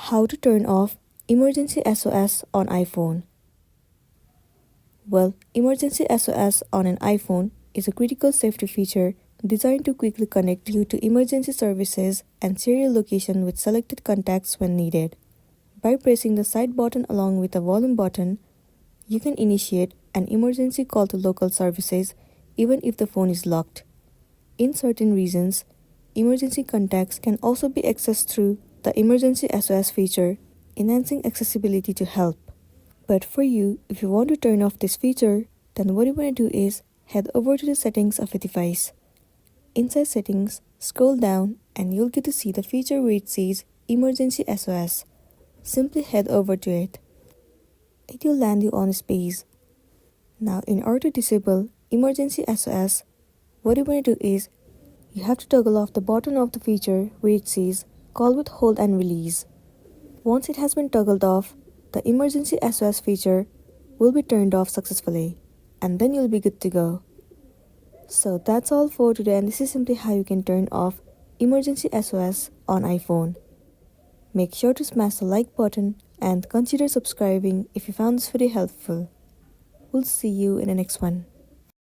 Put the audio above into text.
How to turn off Emergency SOS on iPhone. Well, Emergency SOS on an iPhone is a critical safety feature designed to quickly connect you to emergency services and share your location with selected contacts when needed. By pressing the side button along with the volume button, you can initiate an emergency call to local services even if the phone is locked. In certain regions, emergency contacts can also be accessed through the Emergency SOS feature, enhancing accessibility to help. But for you, if you want to turn off this feature, then what you want to do is head over to the settings of a device. Inside settings, scroll down and you'll get to see the feature where it says Emergency SOS. Simply head over to it. It will land you on this page. Now, in order to disable Emergency SOS, what you want to do is you have to toggle off the button of the feature where it says Call with Hold and Release. Once it has been toggled off, the Emergency SOS feature will be turned off successfully, and then you'll be good to go. So that's all for today, and this is simply how you can turn off Emergency SOS on iPhone. Make sure to smash the like button and consider subscribing if you found this video helpful. We'll see you in the next one.